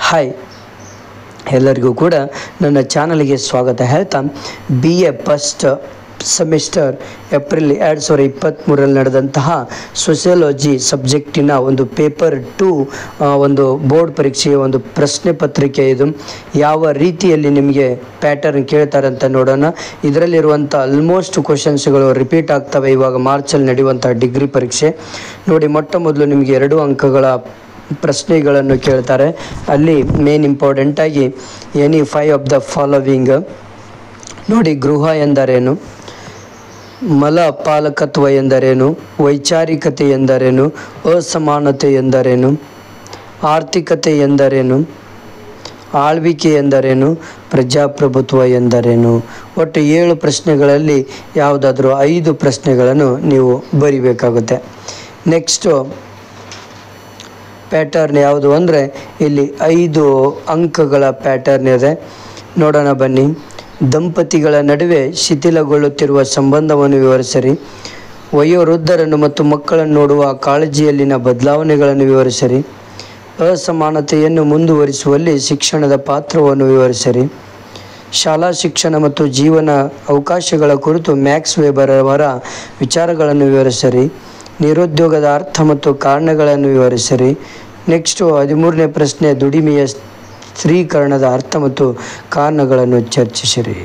Hi, ಎಲ್ಲರಿಗೂ ಕೂಡ ನನ್ನ ಚಾನಲ್ಗೆ ಸ್ವಾಗತ ಹೇಳ್ತಾ BA ಫಸ್ಟ್ ಸೆಮಿಸ್ಟರ್ ಏಪ್ರಿಲ್ 2023ರಲ್ಲಿ ನಡೆದಂತಹ ಸೋಷಿಯಾಲಜಿ ಸಬ್ಜೆಕ್ಟಿನ ಒಂದು ಪೇಪರ್ 2 ಒಂದು ಬೋರ್ಡ್ ಪರೀಕ್ಷೆಯ ಒಂದು ಪ್ರಶ್ನೆ ಪತ್ರಿಕೆ. ಇದು ಯಾವ ರೀತಿಯಲ್ಲಿ ನಿಮಗೆ ಪ್ಯಾಟರ್ನ್ ಕೇಳ್ತಾರೆ ಅಂತ ನೋಡೋಣ. ಇದರಲ್ಲಿರುವಂಥ ಆಲ್ಮೋಸ್ಟ್ ಕ್ವಶನ್ಸ್ಗಳು ರಿಪೀಟ್ ಆಗ್ತವೆ. ಇವಾಗ ಮಾರ್ಚಲ್ಲಿ ನಡೆಯುವಂಥ ಡಿಗ್ರಿ ಪರೀಕ್ಷೆ ನೋಡಿ, ಮೊಟ್ಟ ಮೊದಲು ನಿಮಗೆ 2 ಅಂಕಗಳ ಪ್ರಶ್ನೆಗಳನ್ನು ಕೇಳ್ತಾರೆ. ಅಲ್ಲಿ ಮೇನ್ ಇಂಪಾರ್ಟೆಂಟಾಗಿ ಎನಿ 5 ಆಫ್ ದ ಫಾಲೋವಿಂಗ್ ನೋಡಿ. ಗೃಹ ಎಂದರೇನು, ಮಲಪಾಲಕತ್ವ ಎಂದರೇನು, ವೈಚಾರಿಕತೆ ಎಂದರೇನು, ಅಸಮಾನತೆ ಎಂದರೇನು, ಆರ್ಥಿಕತೆ ಎಂದರೇನು, ಆಳ್ವಿಕೆ ಎಂದರೇನು, ಪ್ರಜಾಪ್ರಭುತ್ವ ಎಂದರೇನು. ಒಟ್ಟು 7 ಪ್ರಶ್ನೆಗಳಲ್ಲಿ ಯಾವುದಾದ್ರೂ 5 ಪ್ರಶ್ನೆಗಳನ್ನು ನೀವು ಬರಿಬೇಕಾಗುತ್ತೆ. ನೆಕ್ಸ್ಟು ಪ್ಯಾಟರ್ನ್ ಯಾವುದು ಅಂದರೆ ಇಲ್ಲಿ 5 ಅಂಕಗಳ ಪ್ಯಾಟರ್ನ್ ಇದೆ. ನೋಡೋಣ ಬನ್ನಿ. ದಂಪತಿಗಳ ನಡುವೆ ಶಿಥಿಲಗೊಳ್ಳುತ್ತಿರುವ ಸಂಬಂಧವನ್ನು ವಿವರಿಸಿರಿ. ವಯೋವೃದ್ಧರನ್ನು ಮತ್ತು ಮಕ್ಕಳನ್ನು ನೋಡುವ ಕಾಳಜಿಯಲ್ಲಿನ ಬದಲಾವಣೆಗಳನ್ನು ವಿವರಿಸಿರಿ. ಅಸಮಾನತೆಯನ್ನು ಮುಂದುವರಿಸುವಲ್ಲಿ ಶಿಕ್ಷಣದ ಪಾತ್ರವನ್ನು ವಿವರಿಸಿರಿ. ಶಾಲಾ ಶಿಕ್ಷಣ ಮತ್ತು ಜೀವನ ಅವಕಾಶಗಳ ಕುರಿತು ಮ್ಯಾಕ್ಸ್ ವೆಬರ್ ಅವರ ವಿಚಾರಗಳನ್ನು ವಿವರಿಸಿರಿ. ನಿರುದ್ಯೋಗದ ಅರ್ಥ ಮತ್ತು ಕಾರಣಗಳನ್ನು ವಿವರಿಸಿರಿ. ನೆಕ್ಸ್ಟು 13ನೇ ಪ್ರಶ್ನೆ, ದುಡಿಮೆಯ ಸ್ತ್ರೀಕರಣದ ಅರ್ಥ ಮತ್ತು ಕಾರಣಗಳನ್ನು ಚರ್ಚಿಸಿರಿ.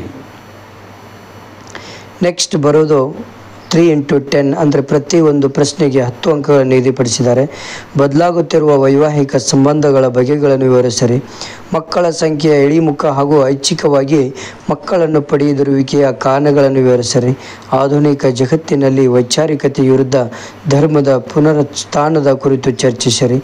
ನೆಕ್ಸ್ಟ್ ಬರೋದು 3 into 10 ಅಂದರೆ ಪ್ರತಿ ಒಂದು ಪ್ರಶ್ನೆಗೆ 10 ಅಂಕಗಳನ್ನು ನಿಗದಿಪಡಿಸಿದ್ದಾರೆ. ಬದಲಾಗುತ್ತಿರುವ ವೈವಾಹಿಕ ಸಂಬಂಧಗಳ ಬಗೆಗಳನ್ನು ವಿವರಿಸಿರಿ. ಮಕ್ಕಳ ಸಂಖ್ಯೆಯ ಇಳಿಮುಖ ಹಾಗೂ ಐಚ್ಛಿಕವಾಗಿ ಮಕ್ಕಳನ್ನು ಪಡೆಯುತ್ತಿರುವಿಕೆಯ ಕಾರಣಗಳನ್ನು ವಿವರಿಸಿರಿ. ಆಧುನಿಕ ಜಗತ್ತಿನಲ್ಲಿ ವೈಚಾರಿಕತೆ ವಿರುದ್ಧ ಧರ್ಮದ ಪುನರುತ್ಥಾನದ ಕುರಿತು ಚರ್ಚಿಸಿರಿ.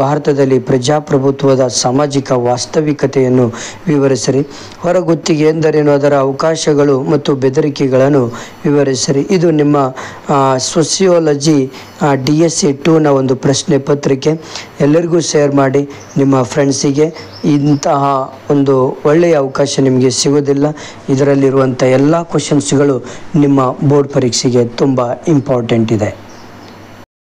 ಭಾರತದಲ್ಲಿ ಪ್ರಜಾಪ್ರಭುತ್ವದ ಸಾಮಾಜಿಕ ವಾಸ್ತವಿಕತೆಯನ್ನು ವಿವರಿಸಿರಿ. ಹೊರಗುತ್ತಿಗೆ ಎಂದರೇನು, ಅದರ ಅವಕಾಶಗಳು ಮತ್ತು ಬೆದರಿಕೆಗಳನ್ನು ವಿವರಿಸಿರಿ. ಇದು ನಿಮ್ಮ ಸೋಷಿಯಾಲಜಿ DSE 2ನ ಒಂದು ಪ್ರಶ್ನೆ ಪತ್ರಿಕೆ. ಎಲ್ಲರಿಗೂ ಶೇರ್ ಮಾಡಿ ನಿಮ್ಮ ಫ್ರೆಂಡ್ಸಿಗೆ. ಇಂತಹ ಒಂದು ಒಳ್ಳೆಯ ಅವಕಾಶ ನಿಮಗೆ ಸಿಗೋದಿಲ್ಲ. ಇದರಲ್ಲಿರುವಂಥ ಎಲ್ಲ ಕ್ವಶನ್ಸ್ಗಳು ನಿಮ್ಮ ಬೋರ್ಡ್ ಪರೀಕ್ಷೆಗೆ ತುಂಬ ಇಂಪಾರ್ಟೆಂಟ್ ಇದೆ.